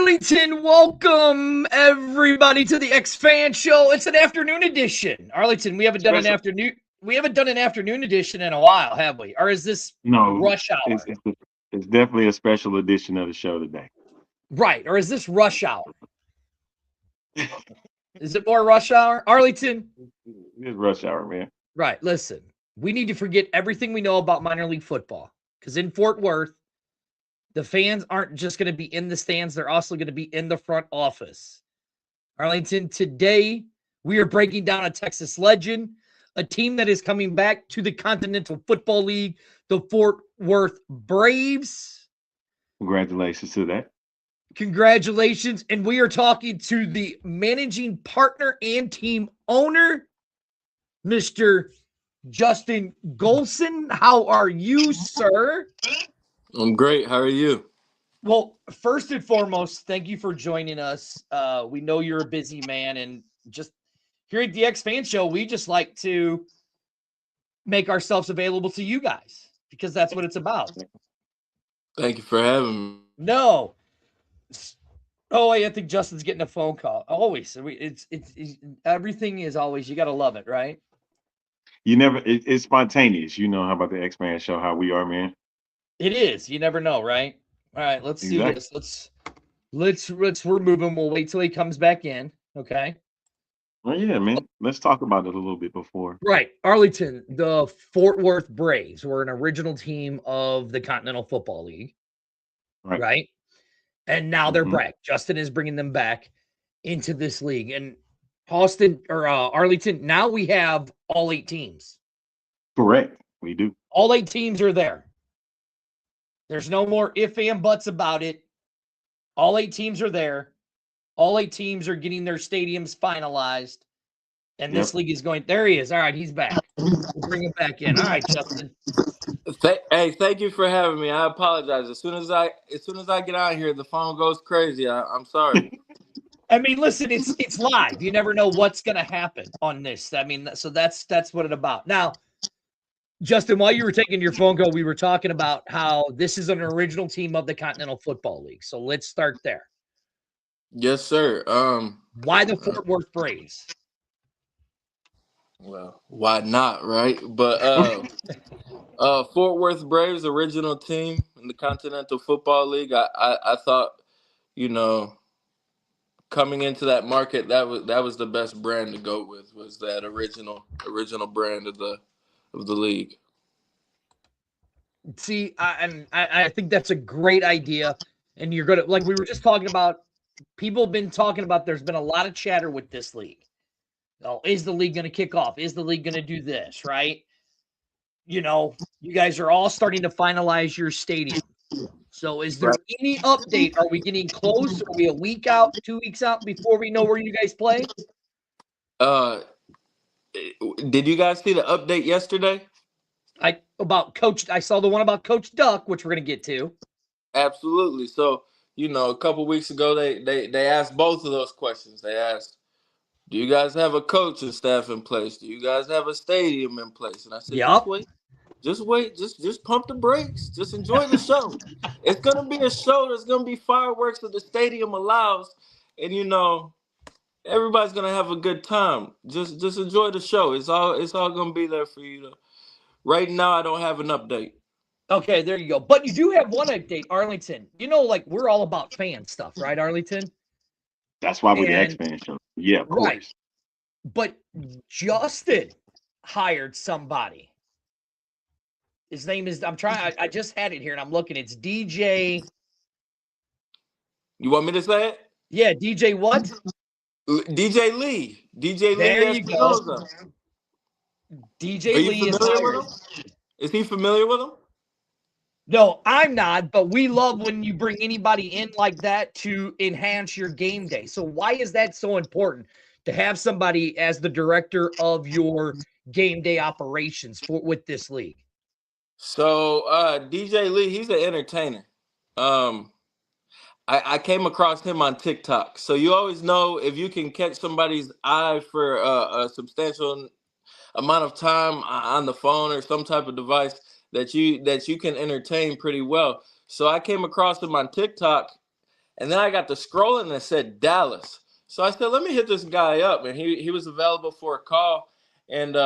Arlington, welcome everybody to the X-Fan Show. It's an afternoon edition. Arlington, we haven't done an afternoon edition in a while, have we? Or is this No, rush hour? it's definitely a special edition of the show today. Right, or is this rush hour? Is it more rush hour? Arlington? It's rush hour, man. Right, listen. We need to forget everything we know about minor league football. Because in Fort Worth, the fans aren't just going to be in the stands. They're also going to be in the front office. Arlington, today we are breaking down a Texas legend, a team that is coming back to the Continental Football League, the Fort Worth Braves. Congratulations to that. Congratulations. And we are talking to the managing partner and team owner, Mr. Justin Golson. How are you, sir? I'm great. How are you? Well, first and foremost, thank you for joining us. We know you're a busy man, and just here at the X-Fan Show, we just like to make ourselves available to you guys because that's what it's about. Thank you for having me. No. Oh, I think Justin's getting a phone call. Always. It's everything is always, you got to love it, right? It's spontaneous. You know how about the X-Man show, how we are, man. It is. You never know, right? All right, let's do this. Let's we're moving. We'll wait till he comes back in. Okay. Well, yeah, man. Let's talk about it a little bit before. Right. Arlington, the Fort Worth Braves were an original team of the Continental Football League. Right. And now they're back. Justin is bringing them back into this league. And Arlington, now we have all 8 teams. Correct. We do. All 8 teams are there. There's no more if and buts about it. All 8 teams are there. All 8 teams are getting their stadiums finalized. And this league is going, there he is. All right, he's back. We'll bring him back in. All right, Justin. Hey, thank you for having me. I apologize. As soon as I get out here, the phone goes crazy. I'm sorry. I mean, listen, it's live. You never know what's going to happen on this. I mean, so that's what it's about. Now, Justin, while you were taking your phone call, we were talking about how this is an original team of the Continental Football League. So let's start there. Yes, sir. Why the Fort Worth Braves? Well, why not, right? But Fort Worth Braves, original team in the Continental Football League. I thought, coming into that market, that was the best brand to go with, was that original brand of the league. See, I think that's a great idea. And you're going to, like we were just talking about, people have been talking about, there's been a lot of chatter with this league. Oh, is the league going to kick off? Is the league going to do this, right? You guys are all starting to finalize your stadium. So is there any update? Are we getting close? Are we a week out, 2 weeks out before we know where you guys play? Did you guys see the update yesterday? I saw the one about Coach Duck, which we're going to get to. Absolutely. So, a couple weeks ago, they asked both of those questions. They asked, do you guys have a coaching staff in place? Do you guys have a stadium in place? And I said, just wait, just pump the brakes. Just enjoy the show. It's going to be a show. There's going to be fireworks that the stadium allows. And, everybody's going to have a good time. Just enjoy the show. It's all going to be there for you. Right now, I don't have an update. Okay, there you go. But you do have one update, Arlington. We're all about fan stuff, right, Arlington? That's why we're the X-Man show. Yeah, of course. But Justin hired somebody. His name is, I just had it here and I'm looking. It's DJ. You want me to say it? Yeah, DJ what? DJ Lee. DJ Lee. There you go. DJ Lee is hired. Is he familiar with him? No, I'm not, but we love when you bring anybody in like that to enhance your game day. So why is that so important to have somebody as the director of your game day operations with this league? So DJ Lee, he's an entertainer. I came across him on TikTok. So you always know if you can catch somebody's eye for a substantial amount of time on the phone or some type of device, that you can entertain pretty well. So I came across him on TikTok, And then I got to scrolling and it said Dallas. So I said, let me hit this guy up. And he was available for a call. And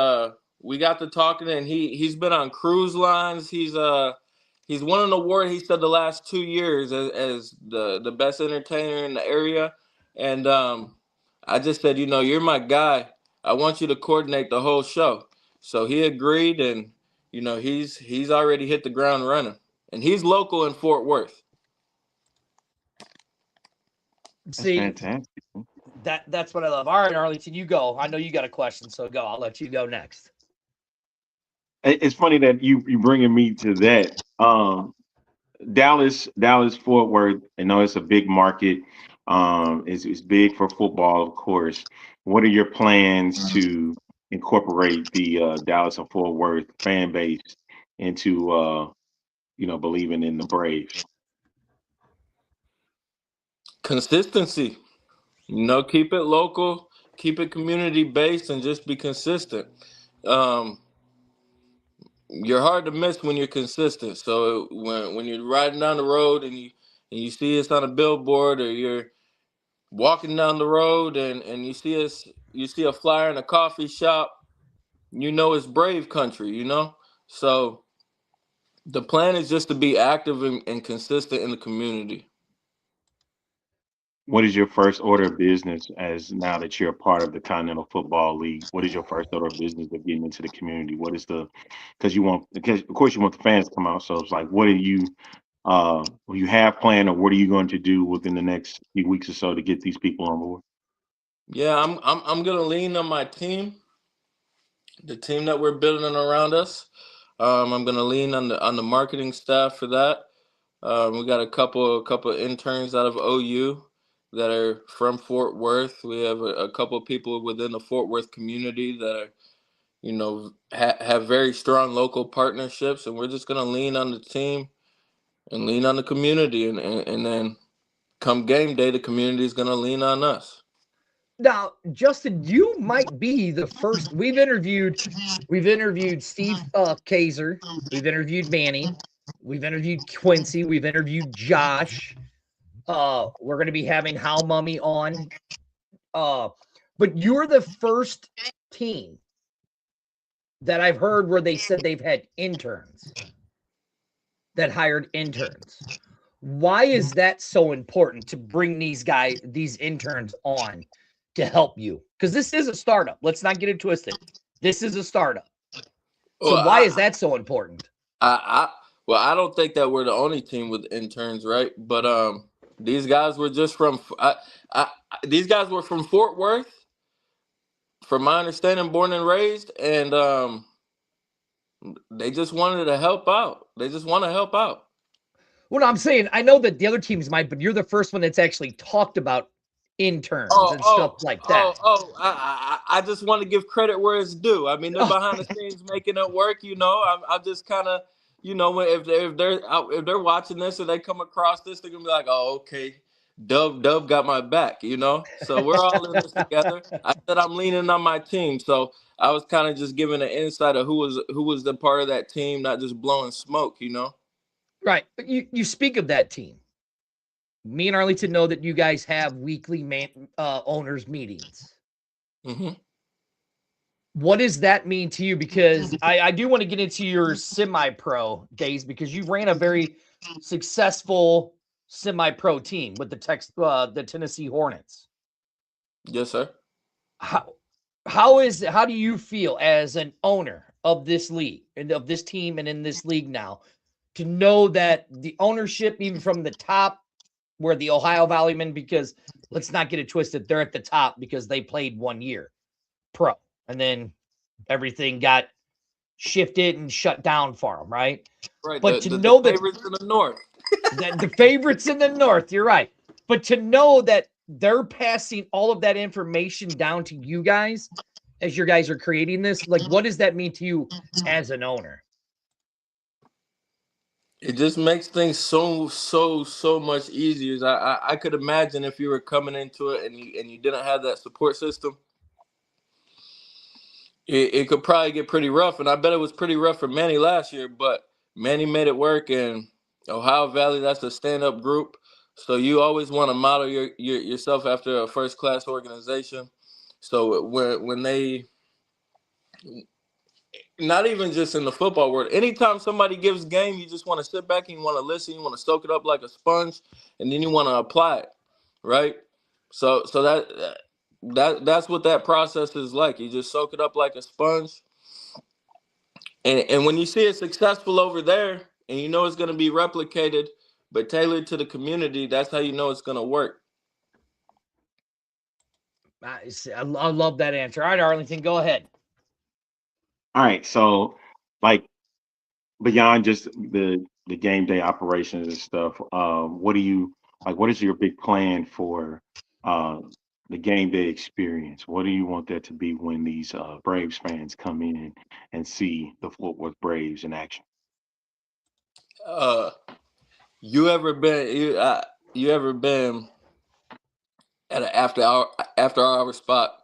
we got to talking, and he's been on cruise lines. He's won an award, he said, the last 2 years as the best entertainer in the area. And I just said, you're my guy. I want you to coordinate the whole show. So he agreed, and he's already hit the ground running. And he's local in Fort Worth. See, fantastic. That's what I love. All right, Arlington, you go. I know you got a question, so go. I'll let you go next. It's funny that you bringing me to that. Dallas, Fort Worth. I know it's a big market. It's big for football, of course. What are your plans to incorporate the Dallas and Fort Worth fan base into believing in the Braves? Consistency. Keep it local, keep it community based, and just be consistent. You're hard to miss when you're consistent. So when you're riding down the road and you see us on a billboard, or you're walking down the road and you see a flyer in a coffee shop, it's Brave country, So the plan is just to be active and consistent in the community. What is your first order of business as now that you're a part of the Continental Football League? What is your first order of business of getting into the community? What is because of course you want the fans to come out. So it's like, what you have planned, or what are you going to do within the next few weeks or so to get these people on board? Yeah, I'm gonna lean on my team, the team that we're building around us. I'm gonna lean on the marketing staff for that. We got a couple interns out of OU that are from Fort Worth. We have a couple of people within the Fort Worth community that are, have very strong local partnerships, and we're just gonna lean on the team and lean on the community, and then come game day, the community is gonna lean on us. Now, Justin, you might be the first. We've interviewed Steve Kaiser, we've interviewed Manny, we've interviewed Quincy, we've interviewed Josh. We're going to be having Hal Mummy on. But you're the first team that I've heard where they said they've had interns, that hired interns. Why is that so important to bring these interns on to help you? Because this is a startup. Let's not get it twisted. This is a startup. So why is that so important? I don't think that we're the only team with interns, right? But these guys were just from these guys were from Fort Worth, from my understanding, born and raised, and they just wanted to help out. They just want to help out. Well, I'm saying, I know that the other teams might, but you're the first one that's actually talked about interns and stuff like that. I just want to give credit where it's due. I mean, they're behind the scenes making it work. I'm just kind of, if they're watching this or they come across this, they're gonna be like, oh, okay, Dub got my back. So we're all in this together. I said I'm leaning on my team, so I was kind of just giving an insight of who was the part of that team, not just blowing smoke. Right. But you speak of that team. Me and Arlington know that you guys have weekly owners meetings. Mm-hmm. What does that mean to you? Because I do want to get into your semi-pro days, because you ran a very successful semi-pro team with the Tennessee Hornets. Yes, sir. How do you feel as an owner of this league and of this team and in this league now, to know that the ownership, even from the top, where the Ohio Valleymen, because let's not get it twisted, they're at the top because they played 1 year pro, and then everything got shifted and shut down for them, right? Right. But the know that favorites in the north, the favorites in the north, you're right. But to know that they're passing all of that information down to you guys as your guys are creating this, like, what does that mean to you as an owner? it just makes things so much easier. I could imagine if you were coming into it and you didn't have that support system, it could probably get pretty rough. And I bet it was pretty rough for Manny last year, but Manny made it work. And Ohio Valley, that's a stand-up group. So you always want to model yourself after a first class organization. So when they, not even just in the football world, anytime somebody gives game, you just want to sit back and you want to listen, you want to soak it up like a sponge, and then you want to apply it, right? So that's what that process is like. You just soak it up like a sponge, and when you see it successful over there, and you know it's going to be replicated, but tailored to the community, that's how you know it's going to work. I love that answer. All right, Arlington, go ahead. All right, so like beyond just the game day operations and stuff, what do you like? What is your big plan for the game day experience? What do you want that to be when these Braves fans come in and see the Fort Worth Braves in action? You ever been at an after hour spot,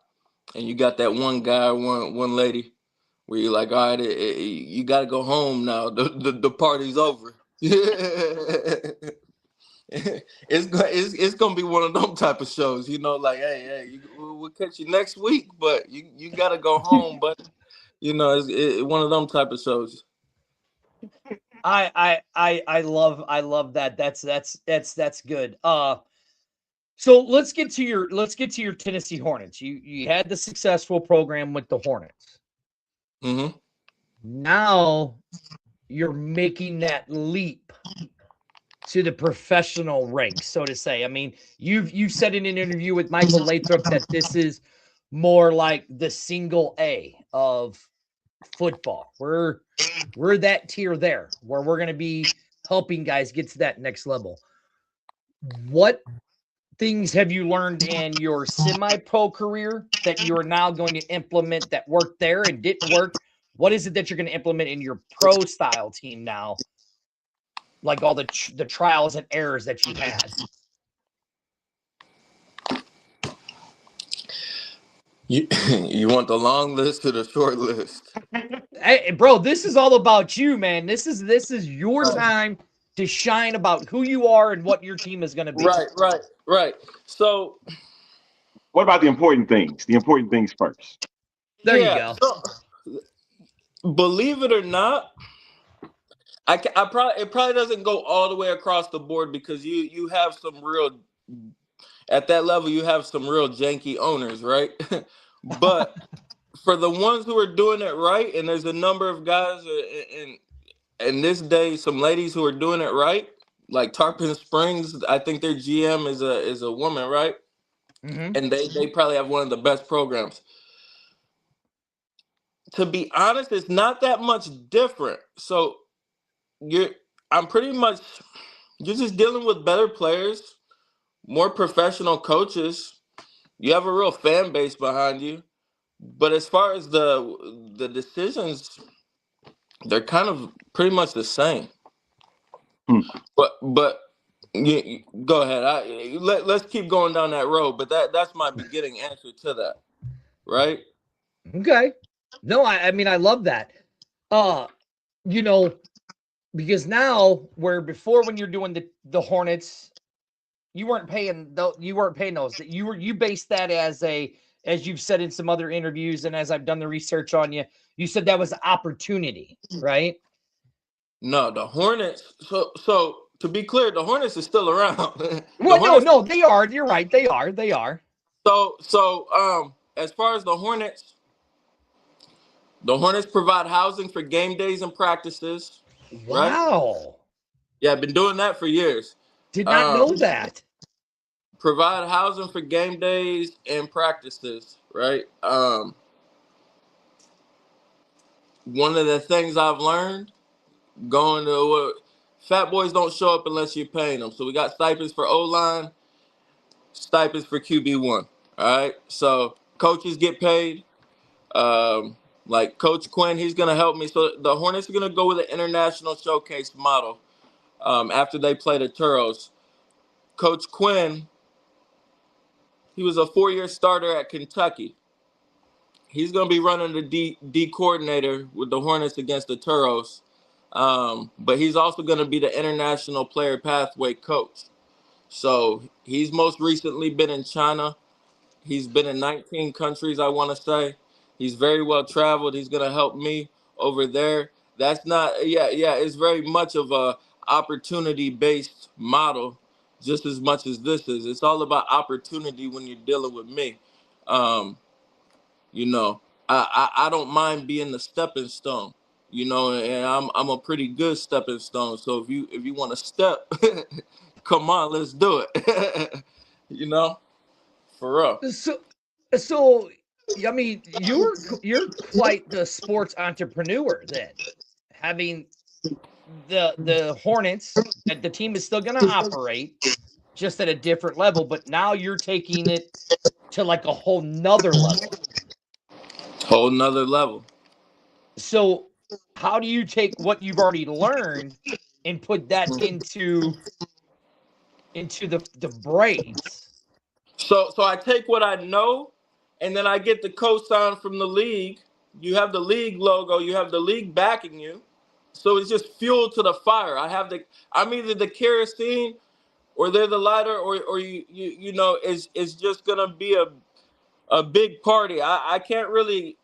and you got that one guy, one lady, where you're like, all right, you got to go home now. The party's over. It's gonna be one of them type of shows, like, hey, we'll catch you next week, but you got to go home. But it's one of them type of shows. I love that. That's good. So let's get to your Tennessee Hornets. You had the successful program with the Hornets. Mm-hmm. Now you're making that leap to the professional ranks, so to say. I mean, you've said in an interview with Michael Lathrop that this is more like the single A of football. We're that tier there where we're going to be helping guys get to that next level. What things have you learned in your semi-pro career that you are now going to implement that worked there and didn't work? What is it that you're going to implement in your pro style team now? Like all the trials and errors that you had. You want the long list or the short list? Hey, bro, this is all about you, man. This is your time to shine about who you are and what your team is going to be. Right. So, what about the important things? The important things first. There you go. So, believe it or not, it probably doesn't go all the way across the board, because you have some real, at that level, you have some real janky owners, right? But for the ones who are doing it right, and there's a number of guys in this day, some ladies who are doing it right, like Tarpon Springs, I think their GM is a woman, right? Mm-hmm. And they probably have one of the best programs. To be honest, it's not that much different. So you're just dealing with better players, more professional coaches. You have a real fan base behind you. But as far as the decisions, they're kind of pretty much the same. But you, go ahead. Let's keep going down that road. But that's my beginning answer to that, right? Okay. No, I mean, I love that. Because now, where before when you're doing the Hornets, you weren't paying those. That you based that as you've said in some other interviews, and as I've done the research on you, you said that was opportunity, right? No, the Hornets. So to be clear, the Hornets is still around. No, they are. You're right. They are. So as far as the Hornets provide housing for game days and practices. Wow. Right? Yeah, I've been doing that for years. Did not know that. Provide housing for game days and practices, right? One of the things I've learned going to fat boys don't show up unless you're paying them. So we got stipends for O-line, stipends for QB1. All right. So coaches get paid. Like Coach Quinn, he's going to help me. So the Hornets are going to go with an international showcase model after they play the Turos. Coach Quinn, he was a 4-year starter at Kentucky. He's going to be running the D coordinator with the Hornets against the Turos. But he's also going to be the international player pathway coach. So he's most recently been in China. He's been in 19 countries, I want to say. He's very well traveled. He's going to help me over there. That's not, yeah, it's very much of a opportunity-based model, just as much as this is. It's all about opportunity when you're dealing with me. Um, you know, I don't mind being the stepping stone, and I'm a pretty good stepping stone. So if you want to step, come on, let's do it. you know, for real. So, I mean, you're quite the sports entrepreneur then. Having the Hornets, the team is still going to operate just at a different level, but now you're taking it to like a whole nother level. Whole nother level. So, how do you take what you've already learned and put that into the Braves? So I take what I know, and then I get the cosign from the league. You have the league logo. You have the league backing you. So it's just fuel to the fire. I'm either the kerosene, or they're the lighter, or it's just gonna be a big party. I can't really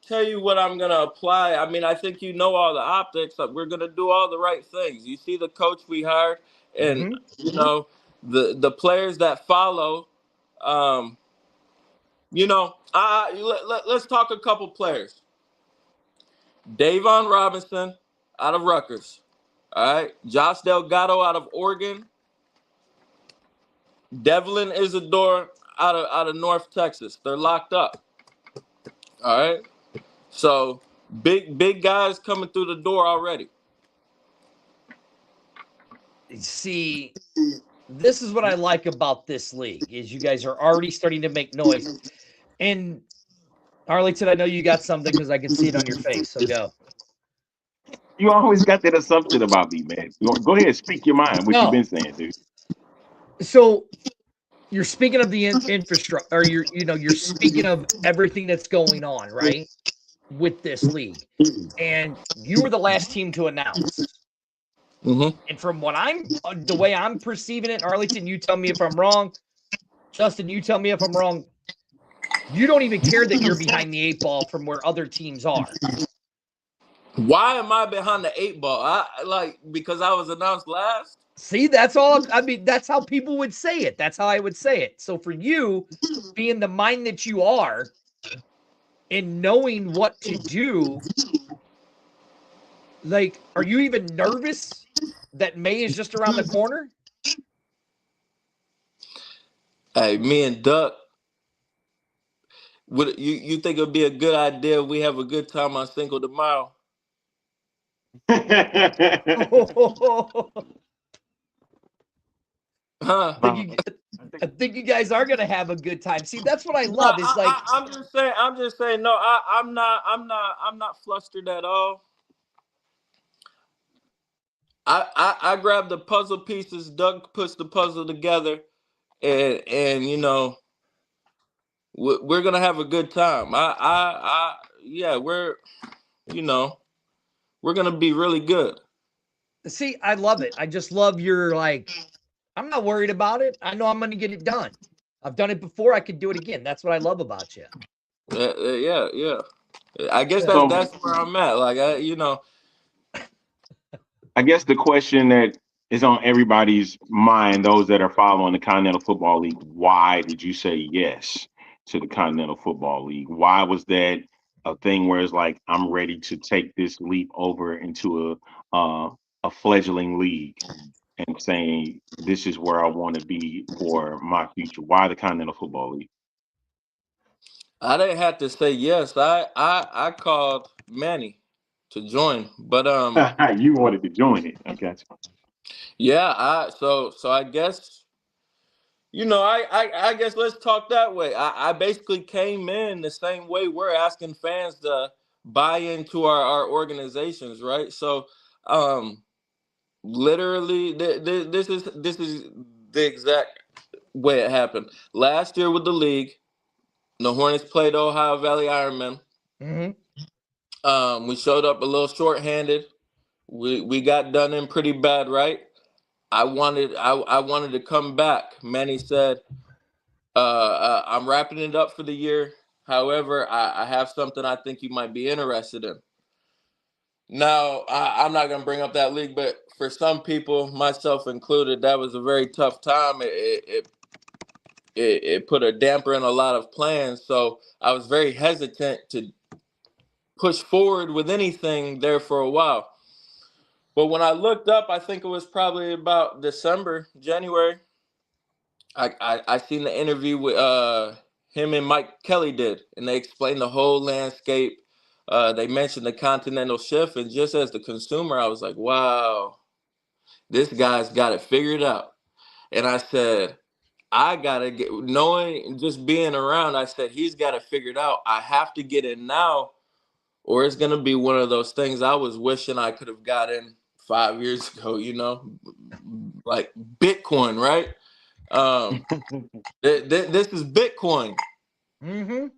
tell you what I'm gonna apply. I mean, I think you know all the optics. We're gonna do all the right things. You see the coach we hired, and the players that follow. Let's talk a couple players. Davon Robinson out of Rutgers. All right. Josh Delgado out of Oregon. Devlin Isidore out of North Texas. They're locked up. All right. So big guys coming through the door already. See, this is what I like about this league is you guys are already starting to make noise. And Arlington, I know you got something because I can see it on your face. So go. You always got that assumption about me, man. Go ahead, speak your mind. What you been saying, dude? So you're speaking of the infrastructure, or you're speaking of everything that's going on, right, with this league. And you were the last team to announce. Mm-hmm. And from what the way I'm perceiving it, Arlington, you tell me if I'm wrong. Justin, you tell me if I'm wrong. You don't even care that you're behind the 8 ball from where other teams are. Why am I behind the 8 ball? Because I was announced last. See, that's all. I mean, that's how people would say it. That's how I would say it. So for you, being the mind that you are, and knowing what to do, like, are you even nervous that May is just around the corner? Hey, me and Duck, would you think it'd be a good idea if we have a good time on Cinco de Mayo? Huh? I think you guys are gonna have a good time. See, that's what I love. Is like I'm just saying. No, I'm not flustered at all. I grabbed the puzzle pieces. Doug puts the puzzle together, and we're gonna have a good time. We're gonna be really good. See, I love it. I just love your I'm not worried about it. I know I'm going to get it done. I've done it before. I could do it again. That's what I love about you. Yeah. I guess that's where I'm at. I guess the question that is on everybody's mind, those that are following the Continental Football League, why did you say yes to the Continental Football League? Why was that a thing where it's like, I'm ready to take this leap over into a fledgling league and saying, this is where I want to be for my future? Why the Continental Football League? I didn't have to say yes. I called Manny to join, but you wanted to join it. I got you. Yeah, so I guess I guess let's talk that way. I basically came in the same way we're asking fans to buy into our organizations, right? So literally this is the exact way it happened. Last year with the league, the Hornets played Ohio Valley Ironmen. Mm-hmm. We showed up a little short-handed. We got done in pretty bad, right? I wanted to come back. Manny said, I'm wrapping it up for the year. However, I have something I think you might be interested in. Now, I'm not going to bring up that league, but for some people, myself included, that was a very tough time. It put a damper in a lot of plans. So I was very hesitant to push forward with anything there for a while. But when I looked up, I think it was probably about December, January. I seen the interview with him and Mike Kelly did, and they explained the whole landscape. They mentioned the continental shift, and just as the consumer, I was like, wow, this guy's got it figured out. And I said, I gotta get, knowing, just being around, I said, he's got it figured out. I have to get in now, or it's gonna be one of those things I was wishing I could have got in 5 years ago, like Bitcoin, right? This is Bitcoin. Mm-hmm.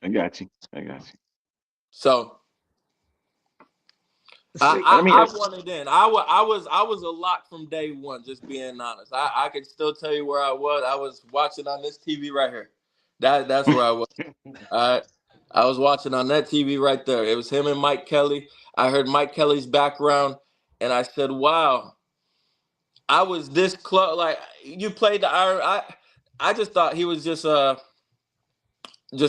I got you. So I wanted in. I was a lock from day one, just being honest. I could still tell you where I was. I was watching on this TV right here. That's where I was. I was watching on that TV right there. It was him and Mike Kelly. I heard Mike Kelly's background, and I said, wow, I was this close. Like, you played the iron. I just thought he was just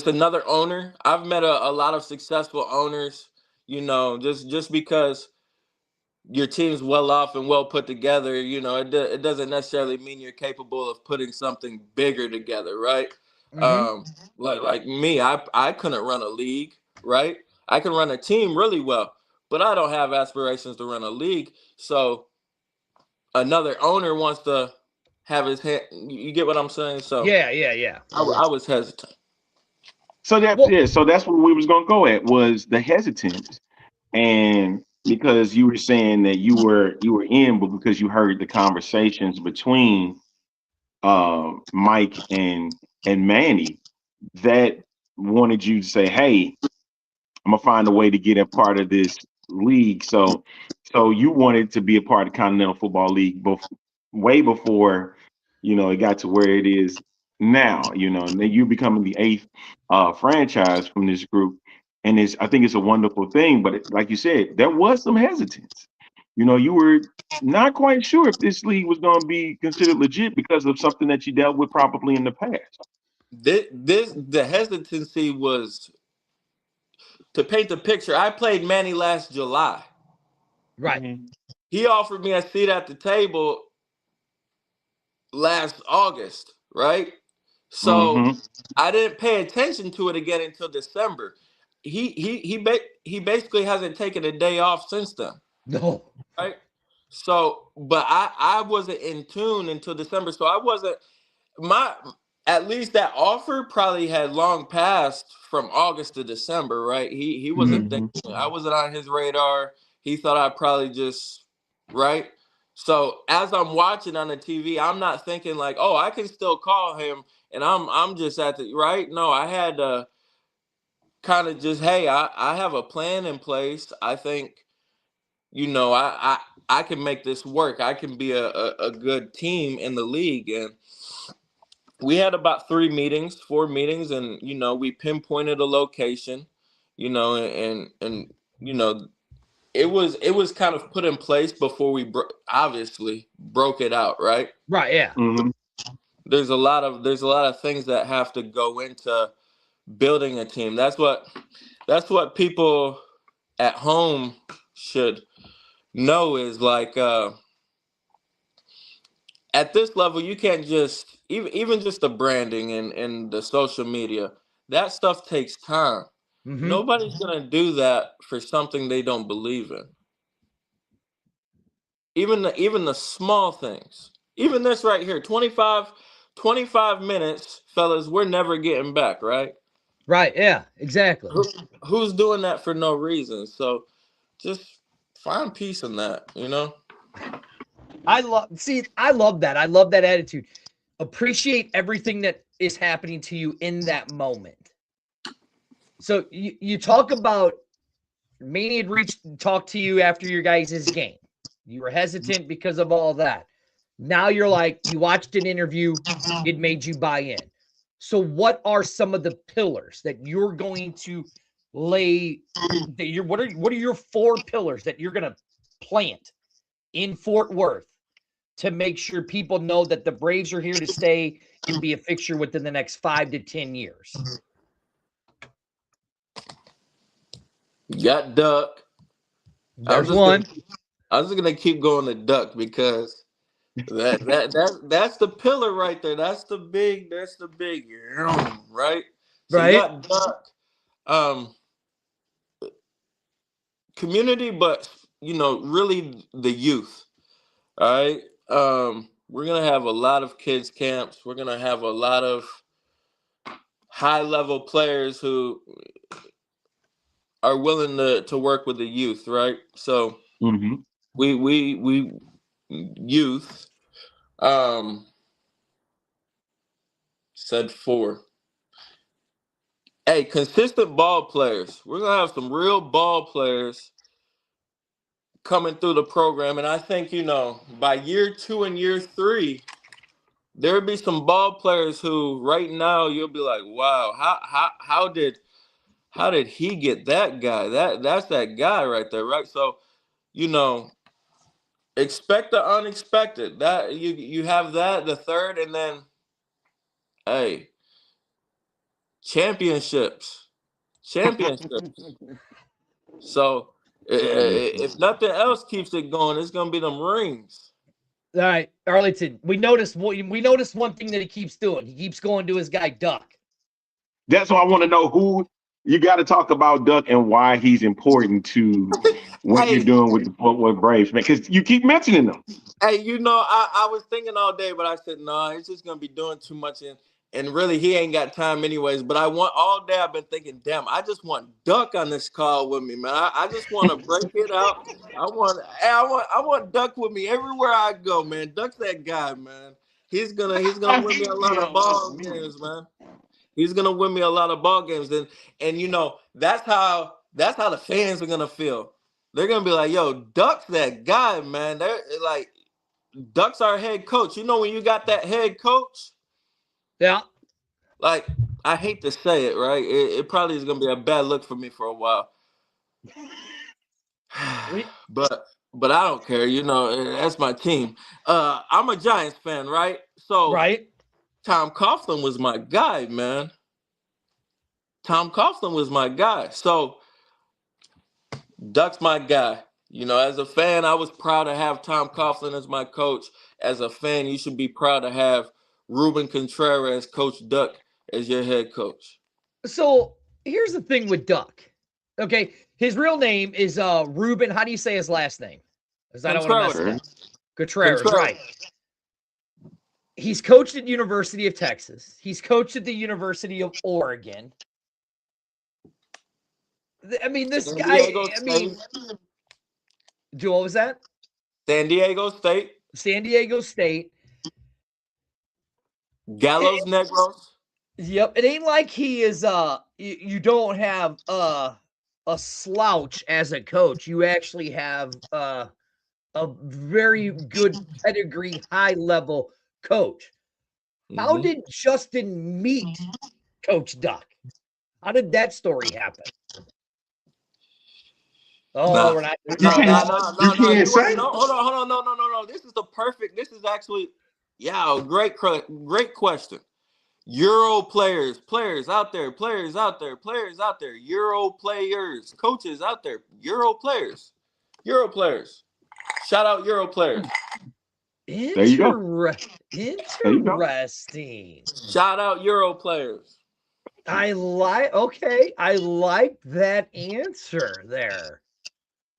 another owner. I've met a lot of successful owners, just because your team's well off and well put together, it doesn't necessarily mean you're capable of putting something bigger together, right? Mm-hmm. Like me, I couldn't run a league, right? I can run a team really well, but I don't have aspirations to run a league. So another owner wants to have his hand. You get what I'm saying? So Yeah. I was hesitant. So that's what we was gonna go at, was the hesitance, and because you were saying that you were in, but because you heard the conversations between Mike and Manny, that wanted you to say, hey, I'm gonna find a way to get a part of this league. So you wanted to be a part of the Continental Football League way before, it got to where it is now, and then you becoming the eighth franchise from this group. And I think it's a wonderful thing, but like you said, there was some hesitance. You were not quite sure if this league was going to be considered legit because of something that you dealt with probably in the past. The hesitancy was, to paint the picture, I played Manny last July. Right. Mm-hmm. He offered me a seat at the table last August, right? So I didn't pay attention to it again until December. He basically hasn't taken a day off since then. No. Right? So, but I wasn't in tune until December. So I wasn't, at least that offer probably had long passed from August to December, right? He wasn't thinking, I wasn't on his radar. He thought I'd probably just, right? So as I'm watching on the TV, I'm not thinking like, oh, I can still call him and I'm just at the, right? No, I had to kind of just, hey, I have a plan in place. I think, I can make this work. I can be a good team in the league. And we had about 4 meetings, and, we pinpointed a location, and it was kind of put in place before we obviously broke it out, right? Right. Yeah. Mm-hmm. There's a lot of things that have to go into building a team. That's what people at home should know, is like, at this level, you can't just, even just the branding and the social media, that stuff takes time. Mm-hmm. Nobody's gonna do that for something they don't believe in. Even the small things. Even this right here, 25 minutes, fellas, we're never getting back, right? Right. Yeah. Exactly. Who's doing that for no reason? So just find peace in that, I love that. I love that attitude. Appreciate everything that is happening to you in that moment. So you talk about Manny had talked to you after your guys' game. You were hesitant because of all that. Now you're like, you watched an interview, it made you buy in. So what are some of the pillars that you're going to lay? What are your 4 pillars that you're going to plant in Fort Worth to make sure people know that the Braves are here to stay and be a fixture within the next 5 to 10 years? You got Duck. There's one. I'm just gonna keep going to Duck because that's the pillar right there. That's the big right. So Right. you got Duck, community, but really the youth. All right. We're gonna have a lot of kids camps. We're gonna have a lot of high level players who are willing to work with the youth, right? So we youth said 4. Hey, consistent ball players. We're gonna have some real ball players coming through the program, and I think by year 2 and year 3, there'll be some ball players who right now you'll be like, wow, how did he get that guy? That's that guy right there, right? So expect the unexpected. That you have that, the third, and then hey, championships. So if nothing else keeps it going, it's gonna be them rings. All right, Arlington. We noticed one thing that he keeps doing. He keeps going to his guy Duck. That's why I want to know who you got to talk about Duck and why he's important to what you're doing with the Fort Worth Braves, man. Because you keep mentioning them. Hey, I was thinking all day, but I said no, it's just gonna be doing too much, and really he ain't got time anyways. But all day I've been thinking, damn, I just want Duck on this call with me, man. I just want to break it out. I want Duck with me everywhere I go, man. Duck's that guy, man. He's gonna win me a lot of ball games, man. He's gonna win me a lot of ball games, and that's how the fans are gonna feel. They're gonna be like, yo, Duck's that guy, man. They're like, Duck's our head coach. When you got that head coach, yeah. Like, I hate to say it, right? It probably is gonna be a bad look for me for a while. But I don't care. That's my team. I'm a Giants fan, right? So right. Tom Coughlin was my guy, man. Tom Coughlin was my guy. So Duck's my guy. As a fan, I was proud to have Tom Coughlin as my coach. As a fan, you should be proud to have Ruben Contreras, Coach Duck, as your head coach. So here's the thing with Duck. Okay, his real name is Ruben. How do you say his last name? Because I don't want to mess it up. Contreras, right? He's coached at University of Texas. He's coached at the University of Oregon. I mean, this guy. What was that? San Diego State. Gallows Negros. Yep. It ain't like he is you don't have a slouch as a coach. You actually have a very good pedigree, high level coach. How did Justin meet Coach Duck? How did that story happen? Oh, we're not. No. Hold on. No. This is actually, great question. Euro players out there, Euro players, coaches out there, Euro players. Shout out Euro players. Interesting. Shout out Euro players. I like that answer there.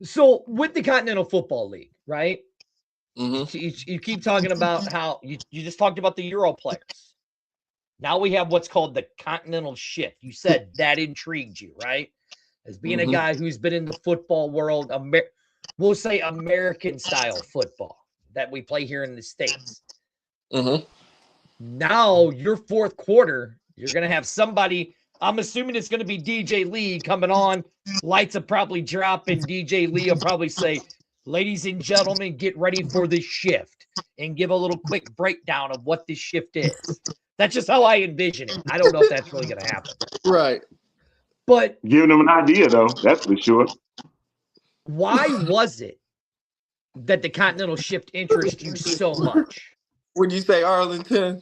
So with the Continental Football League, right? You keep talking about how you just talked about the Euro players. Now we have what's called the Continental Shift. You said that intrigued you, right? As being a guy who's been in the football world, we'll say American style football that we play here in the States. Now your fourth quarter, you're going to have somebody, I'm assuming it's going to be DJ Lee coming on. Lights will probably drop, and DJ Lee will probably say, Ladies and gentlemen, get ready for the shift, and give a little quick breakdown of what this shift is. That's just how I envision it. I don't know if that's really going to happen. Right. But Giving them an idea, though, that's for sure. why was it that the continental shift interests you so much? When you say Arlington,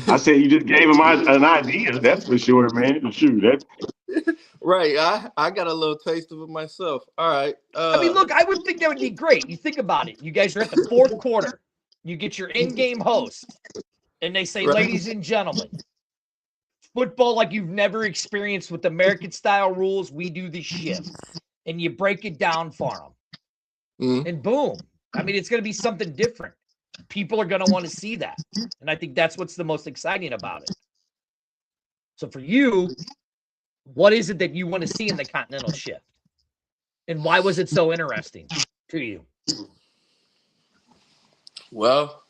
I said you just gave them an idea. That's for sure, man. Shoot, that's right. I got a little taste of it myself. All right. I mean, look, I would think that would be great. You think about it. You guys are at the fourth quarter. You get your in-game host, and they say, Right. ladies and gentlemen, football like you've never experienced with American-style rules, we do the shift. And you break it down for them. Mhm. And boom. I mean, it's going to be something different. People are going to want to see that. And I think that's what's the most exciting about it. So for you, what is it that you want to see in the continental shift? And why was it so interesting to you? Well,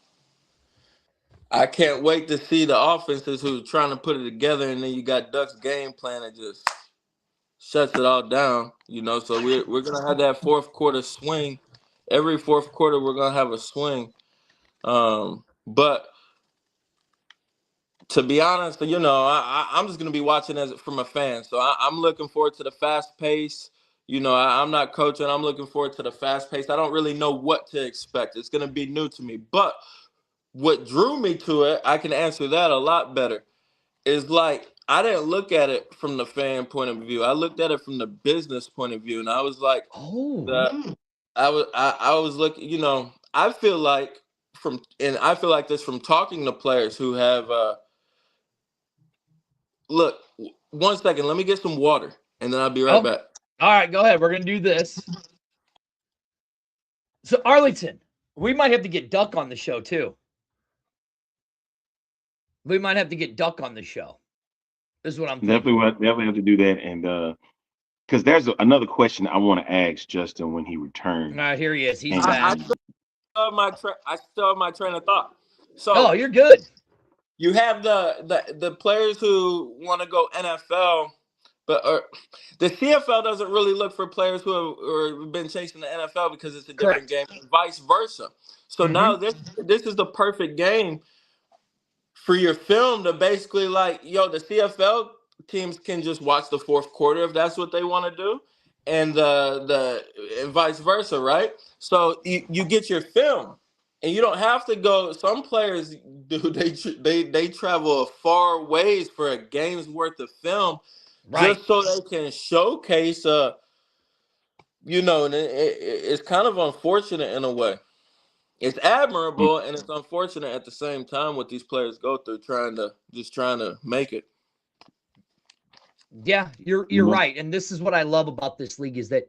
I can't wait to see the offenses who are trying to put it together, and then you got Duck's game plan that just shuts it all down. So we're gonna have that fourth quarter swing. Every fourth quarter, we're gonna have a swing. But to be honest, I'm just gonna be watching as from a fan. So I'm looking forward to the fast pace. I'm not coaching. I'm looking forward to the fast pace. I don't really know what to expect. It's gonna be new to me. But what drew me to it, I can answer that a lot better. Is like I didn't look at it from the fan point of view. I looked at it from the business point of view, and I was like, I was looking. I feel like this from talking to players who have. Look, 1 second. Let me get some water, and then I'll be right back. All right, go ahead. We're going to do this. So, Arlington, we might have to get Duck on the show, too. We might have to get Duck on the show. This is what I'm thinking. Definitely have to do that. And because there's another question I want to ask Justin when he returns. All right, here he is. He's And- back. I still have my train of thought. So, you're good. you have the players who want to go NFL, but the CFL doesn't really look for players who have been chasing the NFL because it's a different game, and vice versa. So now this is the perfect game for your film to basically the CFL teams can just watch the fourth quarter if that's what they want to do, and and vice versa, right? So you get your film. And you don't have to go. Some players do. They travel a far ways for a game's worth of film, Right. just so they can showcase. And it's kind of unfortunate in a way. It's admirable and it's unfortunate at the same time what these players go through trying to make it. Yeah, you're right. And this is what I love about this league is that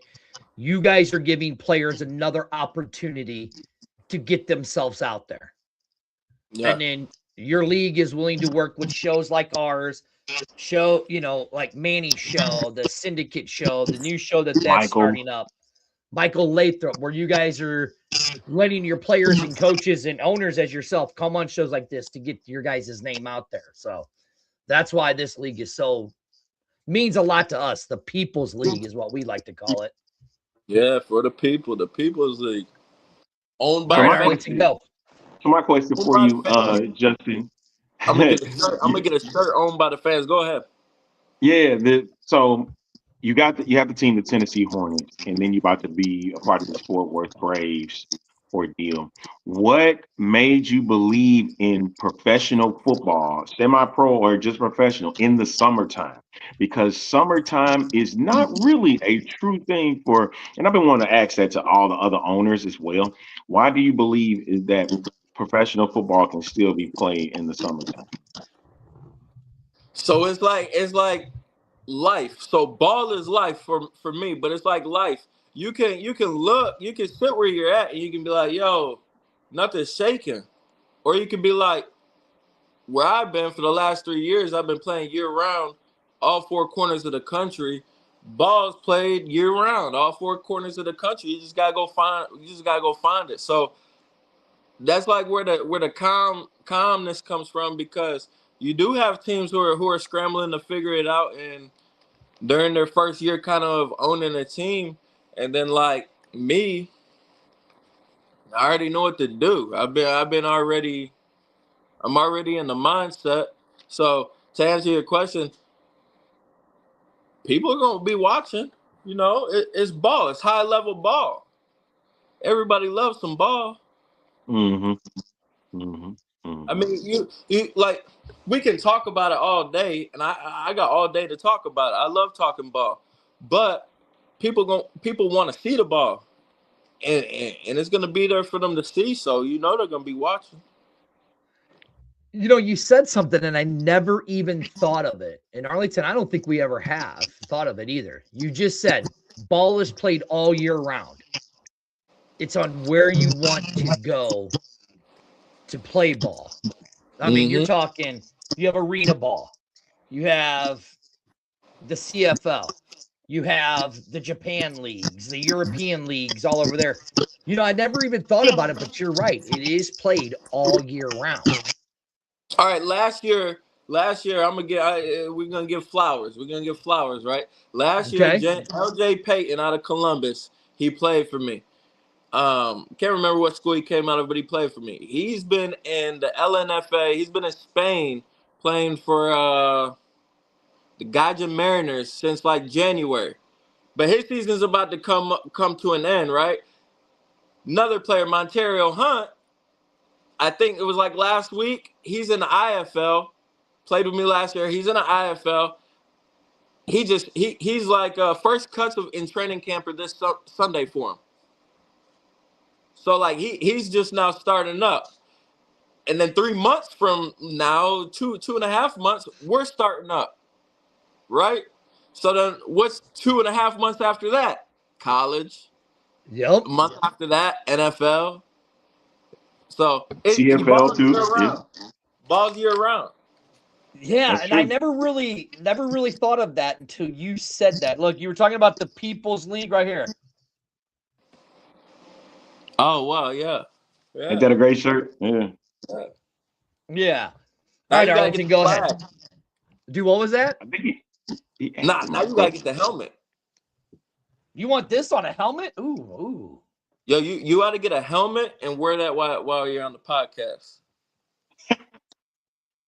you guys are giving players another opportunity to get themselves out there. Yeah. And then your league is willing to work with shows like ours, like Manny's show, the Syndicate show, the new show that's starting up, Michael Lathrop, where you guys are letting your players and coaches and owners as yourself come on shows like this to get your guys' name out there. So that's why this league is means a lot to us. The People's League is what we like to call it. Yeah, for the people, the People's League. Owned by go. So my question for you, Justin. I'm gonna get a shirt owned by the fans. Go ahead. Yeah, so you have the team, the Tennessee Hornets, and then you're about to be a part of the Fort Worth Braves ordeal. What made you believe in professional football, semi-pro or just professional, in the summertime? Because summertime is not really a true thing and I've been wanting to ask that to all the other owners as well. Why do you believe is that professional football can still be played in the summertime? So it's like life. So ball is life for me, but it's like life. You can sit where you're at and you can be like, yo, nothing's shaking. Or you can be like, where I've been for the last 3 years, I've been playing year round, all four corners of the country. Ball's played year round, all four corners of the country. You just gotta go find it. So that's like where the calmness comes from, because you do have teams who are scrambling to figure it out, and during their first year kind of owning a team. And then like me, I already know what to do. I'm already in the mindset. So to answer your question, people are gonna be watching. You know, it's ball. It's high level ball. Everybody loves some ball. Mm-hmm. Mm-hmm. I Mm-hmm. mean, you like we can talk about it all day, and I got all day to talk about it. I love talking ball, but people want to see the ball, and it's gonna be there for them to see. So you know they're gonna be watching. You know, you said something and I never even thought of it. In Arlington, I don't think we ever have thought of it either. You just said ball is played all year round. It's on where you want to go to play ball. I mean, you're talking, you have arena ball, you have the CFL, you have the Japan leagues, the European leagues all over there. You know, I never even thought about it, but you're right. It is played all year round. All right, last year, we're gonna give flowers. We're gonna give flowers, right? Last year, Okay. LJ Payton out of Columbus, he played for me. Can't remember what school he came out of, but he played for me. He's been in the LNFA. He's been in Spain playing for the Gaja Mariners since like January. But his season's about to come to an end, right? Another player, Montario Hunt, I think it was like last week. He's in the IFL. Played with me last year. He's in the IFL. He's like first cuts in training camp for this Sunday for him. So like he's just now starting up. And then 3 months from now, 2.5 months, we're starting up. Right? So then what's 2.5 months after that? College. Yep. A month after that, NFL. So CFL too. Ball's year round. Yeah, That's and true. I never really thought of that until you said that. Look, you were talking about the People's League right here. Oh wow, yeah. Ain't that a great shirt? Yeah. Yeah. Now All right, you gotta Arlington, get the go flag. ahead. Do what was that? I think he Now you gotta get the helmet. You want this on a helmet? Ooh. Yo, you ought to get a helmet and wear that while you're on the podcast.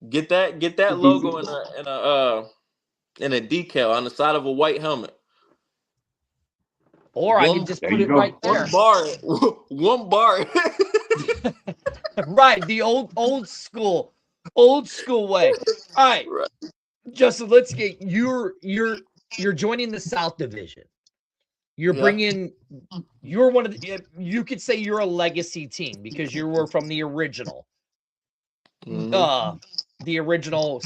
Get that logo in a decal on the side of a white helmet. Or I could just put it right there. One bar. Right, the old school way. All right, Justin, let's get you're joining the South Division. You're bringing. You're one of the. You could say you're a legacy team because you were from the original. The original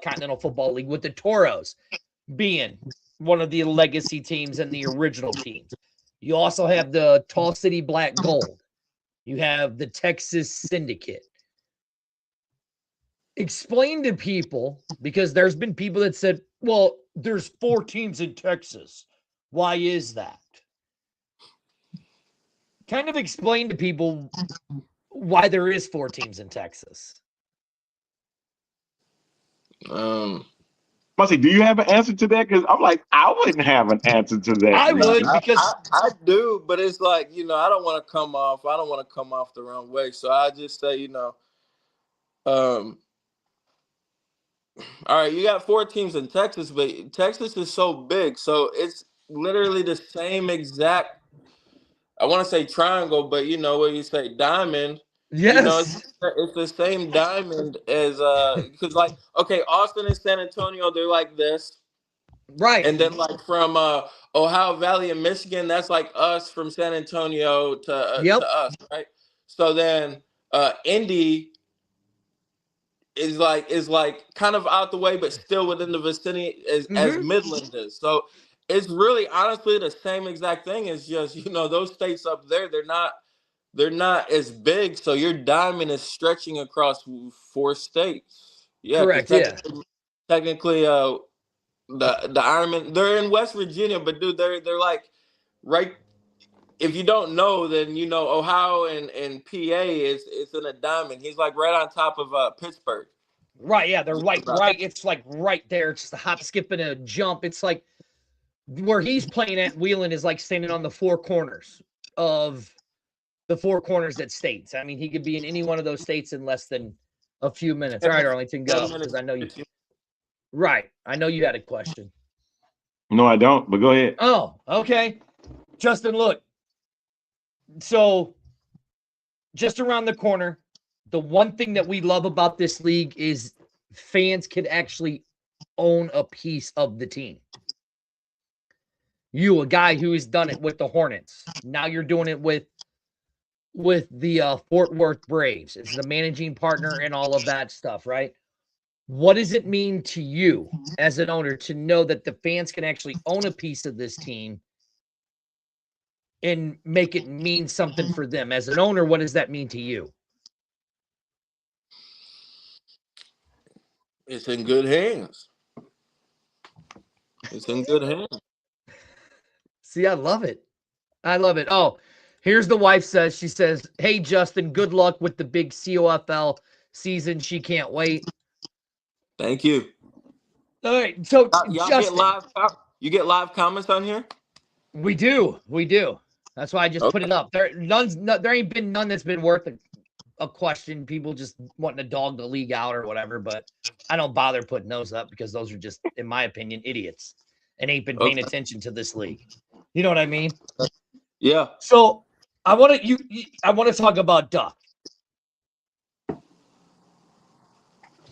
Continental Football League with the Toros being one of the legacy teams and the original teams. You also have the Tall City Black Gold. You have the Texas Syndicate. Explain to people, because there's been people that said, well, there's 4 teams in Texas. Why is that? Kind of explain to people why there is 4 teams in Texas. Must say, do you have an answer to that? Because I'm like, I wouldn't have an answer to that. I would, because I do, but it's like, I don't want to come off the wrong way. So I just say, all right, you got 4 teams in Texas, but Texas is so big, so it's literally the same exact. I want to say triangle, but what you say, diamond. yes, It's the same diamond as because like, okay, Austin and San Antonio, they're like this, right? And then like from Ohio Valley in Michigan, that's like us from San Antonio to us, right? So then Indy is like kind of out the way, but still within the vicinity as Midland is. So it's really honestly the same exact thing. It's just those states up there, they're not as big. So your diamond is stretching across 4 states. Yeah, Correct. technically, the Ironman, they're in West Virginia, but dude, they're like right. If you don't know, then Ohio and PA is in a diamond. He's like right on top of Pittsburgh. Right, yeah, they're right. It's like right there. It's just a hop, skip, and a jump. It's like where he's playing at Wheeling is like standing on the 4 corners of the four corners at states. I mean, he could be in any one of those states in less than a few minutes. All right, Arlington, go, because I know you. Right, I know you had a question. No, I don't, but go ahead. Oh, okay. Justin, look. So, just around the corner, the one thing that we love about this league is fans can actually own a piece of the team. You, a guy who has done it with the Hornets, now you're doing it with the Fort Worth Braves. It's the managing partner and all of that stuff, right? What does it mean to you as an owner to know that the fans can actually own a piece of this team and make it mean something for them? As an owner, what does that mean to you? It's in good hands. It's in good hands. See, I love it. I love it. Oh, here's the wife says, she says, hey, Justin, good luck with the big COFL season. She can't wait. Thank you. All right. So, y'all Justin, you get live comments on here? We do. That's why I just put it up. There ain't been none that's been worth a question. People just wanting to dog the league out or whatever, but I don't bother putting those up because those are just, in my opinion, idiots and ain't been paying attention to this league. You know what I mean? Yeah. So I want to talk about Duck.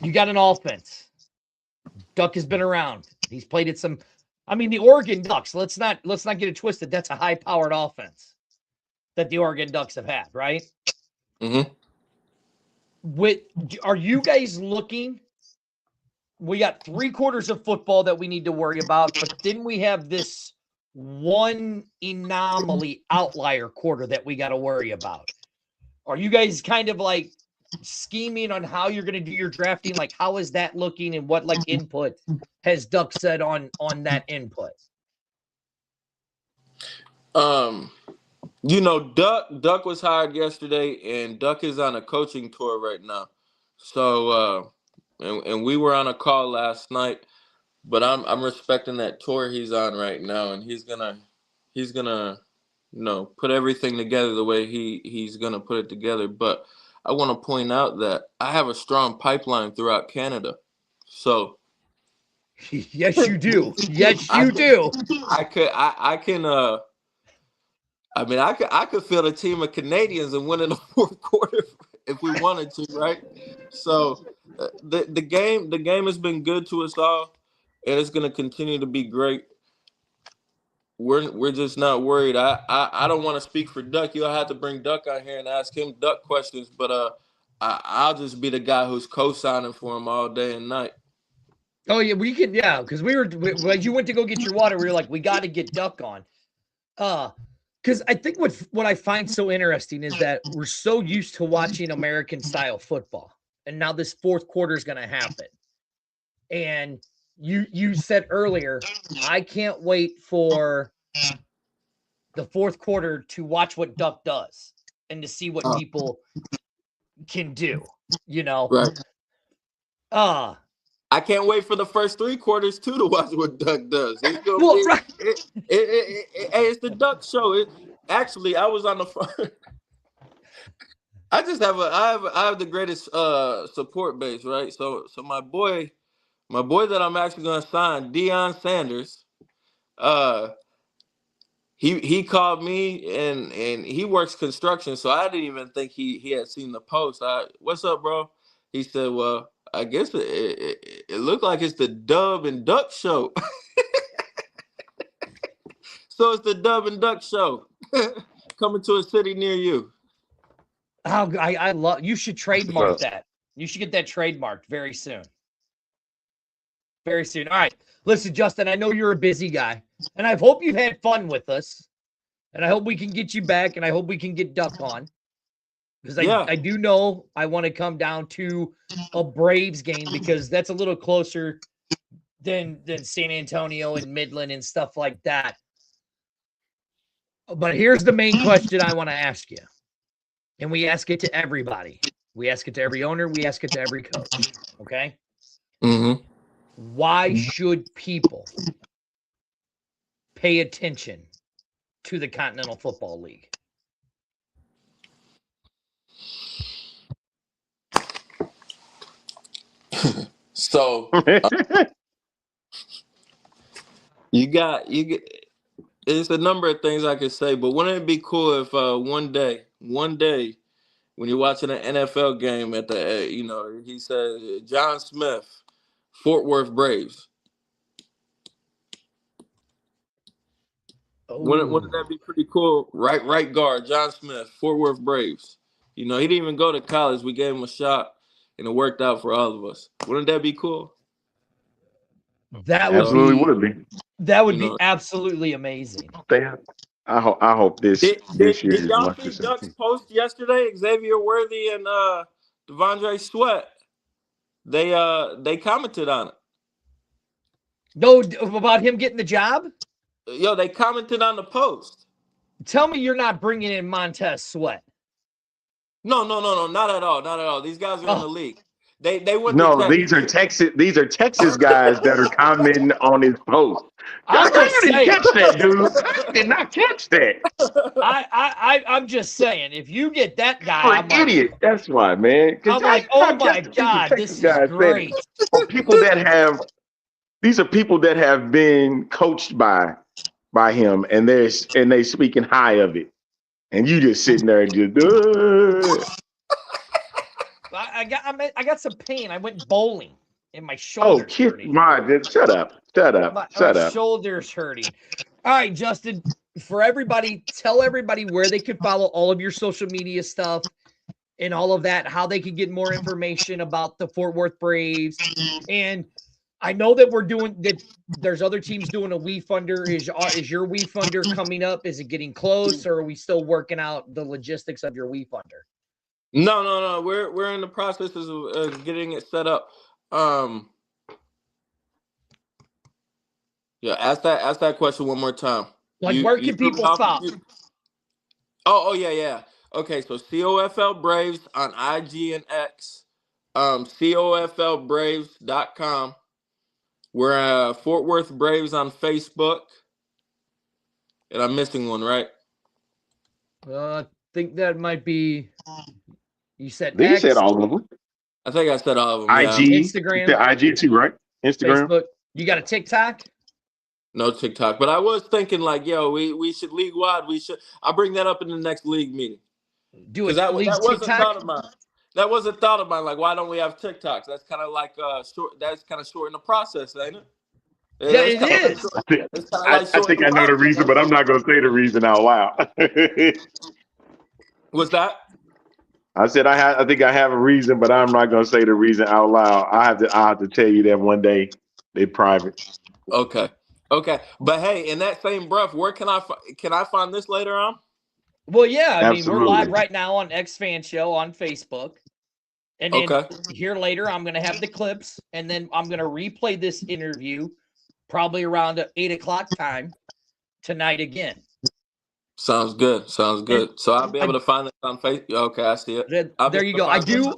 You got an offense. Duck has been around. He's played at some. I mean, the Oregon Ducks. Let's not get it twisted. That's a high-powered offense that the Oregon Ducks have had, right? Mm-hmm. Are you guys looking? We got 3 quarters of football that we need to worry about, but then we have this one anomaly outlier quarter that we got to worry about. Are you guys kind of like scheming on how you're going to do your drafting? Like, how is that looking, and what like input has Duck said on that input? Duck was hired yesterday, and Duck is on a coaching tour right now. So, and we were on a call last night, but I'm respecting that tour he's on right now, and he's gonna put everything together the way he's gonna put it together. But I want to point out that I have a strong pipeline throughout Canada. So yes, you do. Yes, you do. I could field a team of Canadians and win in the fourth quarter if we wanted to, right? So the game has been good to us all, and it's going to continue to be great. We're just not worried. I don't want to speak for Duck. You'll have to bring Duck out here and ask him Duck questions, but I'll just be the guy who's co-signing for him all day and night. Oh yeah, we can. Yeah, because when you went to go get your water, we were like, we got to get Duck on. Because I think what I find so interesting is that we're so used to watching American style football, and now this fourth quarter is going to happen. And you said earlier, I can't wait for the fourth quarter to watch what Duck does and to see what people can do. You know, right? I can't wait for the first 3 quarters too to watch what Duck does. It's gonna it's the Duck show. Actually, I was on the phone. I have the greatest support base, right? So my boy that I'm actually gonna sign, Deion Sanders, he called me and he works construction, so I didn't even think he had seen the post. What's up, bro? He said, well, I guess it looked like it's the Dub and Duck show. So it's the Dub and Duck show coming to a city near you. Oh, I love. You should trademark that. You should get that trademarked very soon. Very soon. All right. Listen, Justin, I know you're a busy guy, and I hope you've had fun with us, and I hope we can get you back, and I hope we can get Duck on. Because I do know I want to come down to a Braves game because that's a little closer than San Antonio and Midland and stuff like that. But here's the main question I want to ask you. And we ask it to everybody. We ask it to every owner. We ask it to every coach. Okay? Mm-hmm. Why should people pay attention to the Continental Football League? So you get. It's a number of things I could say, but wouldn't it be cool if one day, when you're watching an NFL game at the, he said John Smith, Fort Worth Braves. Wouldn't that be pretty cool? Right guard, John Smith, Fort Worth Braves. He didn't even go to college. We gave him a shot, and it worked out for all of us. Wouldn't that be cool? That Absolutely would be. That would be absolutely amazing. I hope this year did is y'all much see the Duck's same. post yesterday? Xavier Worthy and Devondre Sweat. They commented on it. No, about him getting the job? Yo, they commented on the post. Tell me you're not bringing in Montez Sweat. No, not at all. These guys are in the league. They went No, to Texas. these are Texas guys that are commenting on his post. I didn't catch that, dude. I did not catch that. I'm just saying, if you get that guy, I'm an idiot. That's why, man. I'm like, oh my God, this is great. These are people that have been coached by him, and they speaking high of it, and you just sitting there and just. I got some pain. I went bowling and my shoulder. Shut up. My shoulder's hurting. All right, Justin, for everybody, tell everybody where they could follow all of your social media stuff and all of that, how they can get more information about the Fort Worth Braves. And I know that there's other teams doing a WeFunder. Is your WeFunder coming up? Is it getting close, or are we still working out the logistics of your WeFunder? No. We're in the process of getting it set up. Yeah, ask that question one more time. Where can people follow? Yeah. Okay, so COFL Braves on IG and X, COFLBraves.com. We're Fort Worth Braves on Facebook. And I'm missing one, right? I think that might be. You said X? You said all of them. I think I said all of them. IG, yeah. Instagram, IG too, right? Instagram, Facebook. You got a TikTok? No TikTok, but I was thinking we should league wide. I'll bring that up in the next league meeting. Do it. That wasn't TikTok? thought of mine. That was a thought of mine. Like, why don't we have TikToks? That's kind of like short. That's kind of short in the process, ain't it? Yeah, it is. I think I know the reason, but I'm not going to say the reason out loud. What's that? I said I think I have a reason, but I'm not going to say the reason out loud. I have to tell you that one day. They private. Okay. But hey, in that same breath, where can I find this later on? Well, yeah, I mean, Absolutely. we're live right now on X Fan Show on Facebook. And then here later, I'm going to have the clips, and then I'm going to replay this interview probably around 8 o'clock time tonight again. Sounds good. So I'll be able to find it on Facebook. Okay, I see it. There you go. I do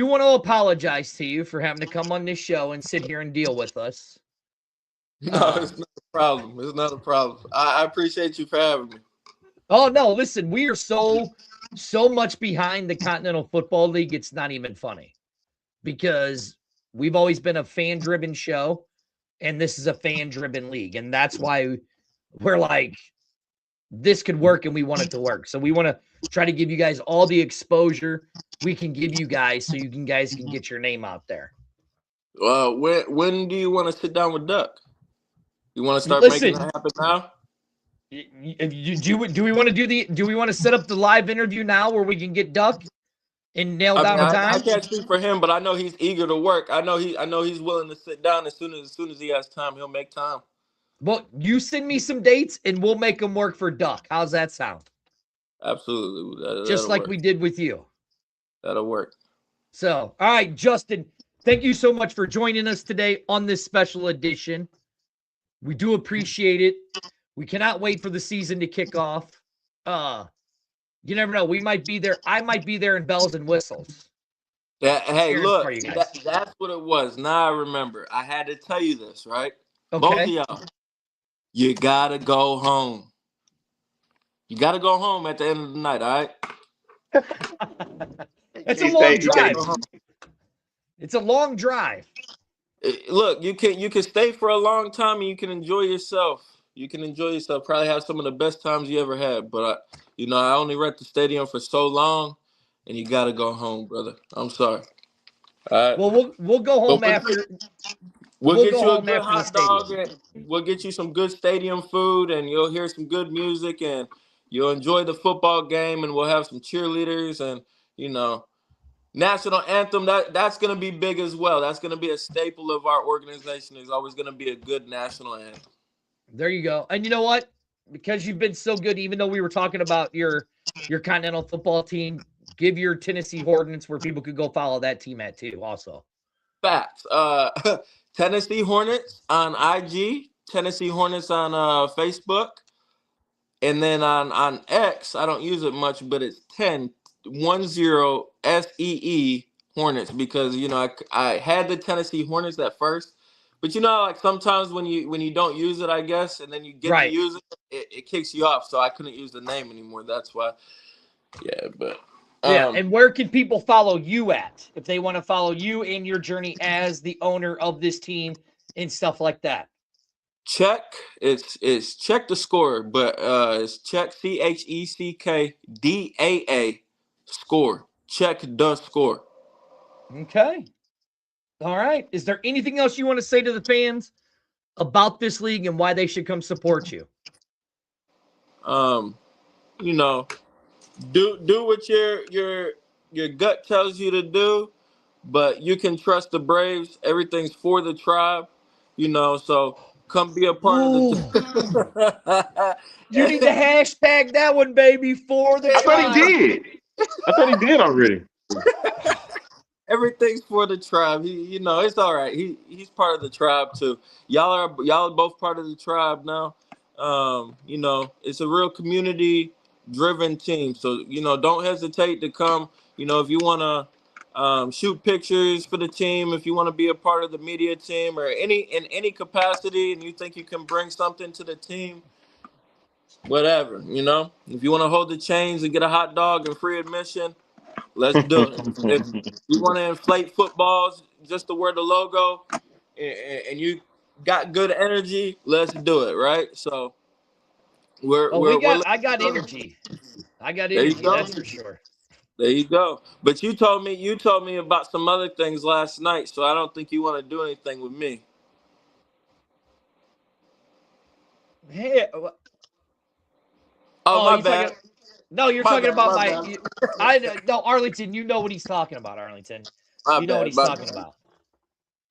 want to apologize to you for having to come on this show and sit here and deal with us. No, it's not a problem. It's not a problem. I appreciate you for having me. Oh, no, listen, we are so much behind the Continental Football League, it's not even funny. Because we've always been a fan-driven show, and this is a fan-driven league. And that's why we're like, this could work, and we want it to work. So we want to try to give you guys all the exposure we can give you guys so you guys can get your name out there. When do you want to sit down with Duck? You want to start making that happen now? Do we want to set up the live interview now where we can get Duck and nail down the time? I can't speak for him, but I know he's eager to work. I know he's willing to sit down as soon as he has time. He'll make time. Well, you send me some dates and we'll make them work for Duck. How's that sound? Absolutely. Just like we did with you. That'll work. So, all right, Justin, thank you so much for joining us today on this special edition. We do appreciate it. We cannot wait for the season to kick off. You never know. We might be there. I might be there in bells and whistles. Yeah, hey, look, that's what it was. Now I remember. I had to tell you this, right? Okay. Both of y'all. You got to go home. You got to go home at the end of the night, all right? It's a long drive. It's a long drive. Look, you can stay for a long time and you can enjoy yourself. Probably have some of the best times you ever had. But I only rent the stadium for so long, and you got to go home, brother. I'm sorry. All right. Well, we'll go home after. We'll get go you a home good after the hot dog, stadium. and we'll get you some good stadium food, and you'll hear some good music, and you'll enjoy the football game, and we'll have some cheerleaders, and national anthem. That's going to be big as well. That's going to be a staple of our organization. There's always going to be a good national anthem. There you go. And you know what? Because you've been so good, even though we were talking about your Continental football team, give your Tennessee Hornets where people could go follow that team at too. Also, facts. Tennessee Hornets on IG, Tennessee Hornets on Facebook, and then on X. I don't use it much, but it's 1010 SEE Hornets because I had the Tennessee Hornets at first, but like sometimes when you don't use it, I guess, and then you get to use it kicks you off. So I couldn't use the name anymore. That's why. Yeah, but. And where can people follow you at if they want to follow you in your journey as the owner of this team and stuff like that? Check it's check the score, but it's check CHECKDAA score. Check the score. Okay. All right. Is there anything else you want to say to the fans about this league and why they should come support you? Do what your gut tells you to do, but you can trust the Braves. Everything's for the tribe, so come be a part of the You need to hashtag that one, baby, for the tribe. I thought he did already. Everything's for the tribe. It's all right. He's part of the tribe too. Y'all are both part of the tribe now. It's a real community driven team. So, don't hesitate to come. If you want to shoot pictures for the team, if you want to be a part of the media team or in any capacity and you think you can bring something to the team, whatever, if you want to hold the chains and get a hot dog and free admission, let's do it. If you want to inflate footballs just to wear the logo and you got good energy, let's do it, right? So I got energy. I got energy, that's for sure. There you go. But you told me about some other things last night, so I don't think you want to do anything with me. Hey, my bad. You're talking about no, Arlington. You know what he's talking about, Arlington. You know what he's talking about.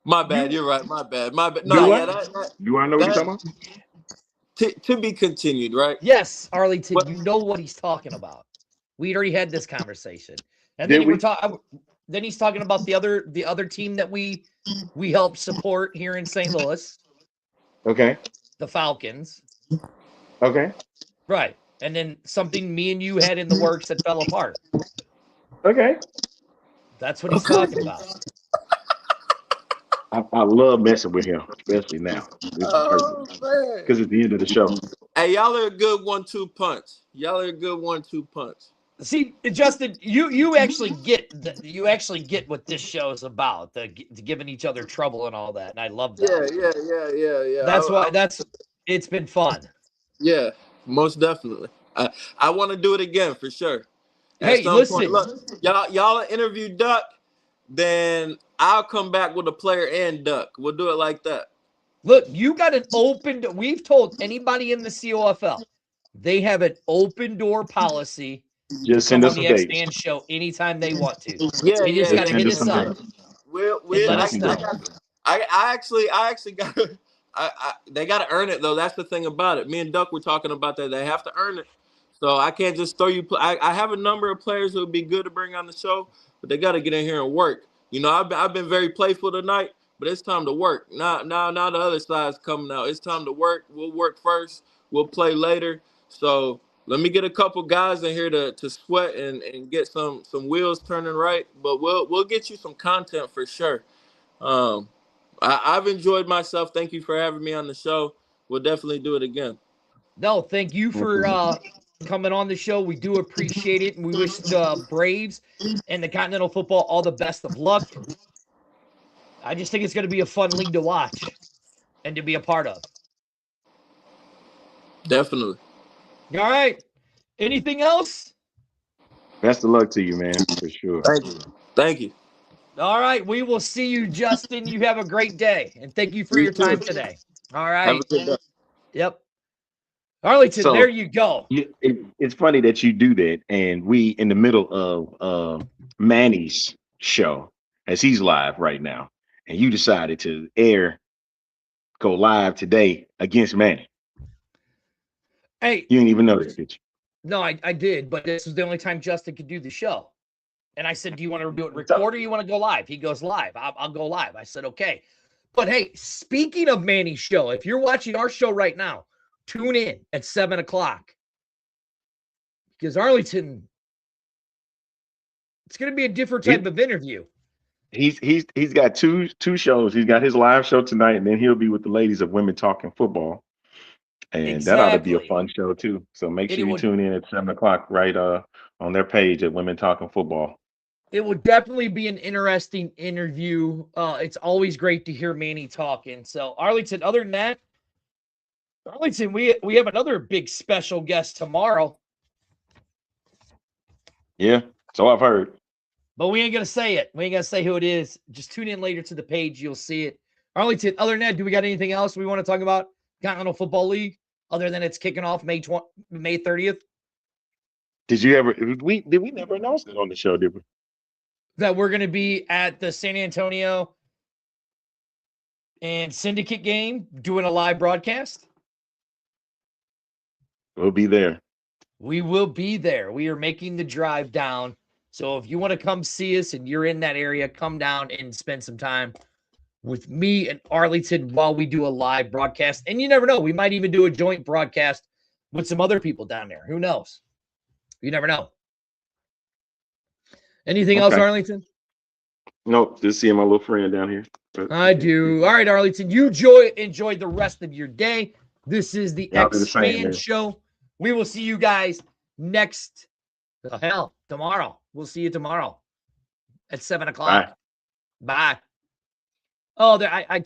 My bad. You're right. My bad. No, you want to know what he's talking about? To be continued, right? Yes, Arlington. You know what he's talking about. We already had this conversation, and then then he's talking about the other team that we helped support here in St. Louis. Okay. The Falcons. Okay. Right, and then something me and you had in the works that fell apart. Okay. That's what he's talking about. I love messing with him, especially now. Because it's the end of the show. Hey, y'all are a good 1-2 punch. See, Justin, you actually get what this show is about, the giving each other trouble and all that, and I love that. Yeah. That's why it's been fun. Yeah, most definitely. I want to do it again for sure. Hey, listen, look, y'all interview Duck, then I'll come back with a player and Duck. We'll do it like that. Look, you got an open. We've told anybody in the COFL they have an open door policy. Just send us some dates. XDN show anytime they want to. Yeah, they just got to hit us up. I actually got. They got to earn it though. That's the thing about it. Me and Duck were talking about that. They have to earn it. So I can't just throw you. I have a number of players who would be good to bring on the show, but they got to get in here and work. I've been very playful tonight, but it's time to work. Now the other side's coming out. It's time to work. We'll work first. We'll play later. So let me get a couple guys in here to sweat and get some wheels turning right. But we'll get you some content for sure. I've enjoyed myself. Thank you for having me on the show. We'll definitely do it again. No, thank you for coming on the show. We do appreciate it, and we wish the Braves and the Continental Football all the best of luck. I just think it's going to be a fun league to watch and to be a part of. Definitely. All right. Anything else? Best of luck to you, man, for sure. Thank you. Thank you. All right. We will see you, Justin. You have a great day. And thank you for You your time too. today. All right. Have a good day. Yep. Arlington, So, there you go. It's funny that you do that, and we in the middle of Manny's show as he's live right now, and you decided to go live today against Manny. Hey, You didn't even notice, did you? no, I did, but this was the only time Justin could do the show. And I said, do you want to do it record or you want to go live? He goes live. I'll go live. I said, okay. But hey, speaking of Manny's show, if you're watching our show right now, tune in at 7 o'clock. Because Arlington, it's going to be a different type of interview. He's got two shows. He's got his live show tonight, and then he'll be with the ladies of Women Talking Football. And that ought to be a fun show too. So make sure you tune in at 7 o'clock right on their page at Women Talking Football. It would definitely be an interesting interview. It's always great to hear Manny talking. So Arlington, other than that, Arlington, we have another big special guest tomorrow. Yeah, so I've heard. But we ain't going to say it. We ain't going to say who it is. Just tune in later to the page. You'll see it. Arlington, other than that, do we got anything else we want to talk about? Continental Football League, other than it's kicking off May 30th. Did we never announce it on the show, did we? That we're going to be at the San Antonio and Syndicate game doing a live broadcast? We'll be there. We will be there. We are making the drive down. So if you want to come see us and you're in that area, come down and spend some time with me and Arlington while we do a live broadcast. And you never know. We might even do a joint broadcast with some other people down there. Who knows? You never know. Anything else, Arlington? Nope. Just seeing my little friend down here. I do. All right, Arlington. You enjoy the rest of your day. This is the X-Fan Show. We will see you guys tomorrow. We'll see you tomorrow at 7 o'clock. Bye. Oh, I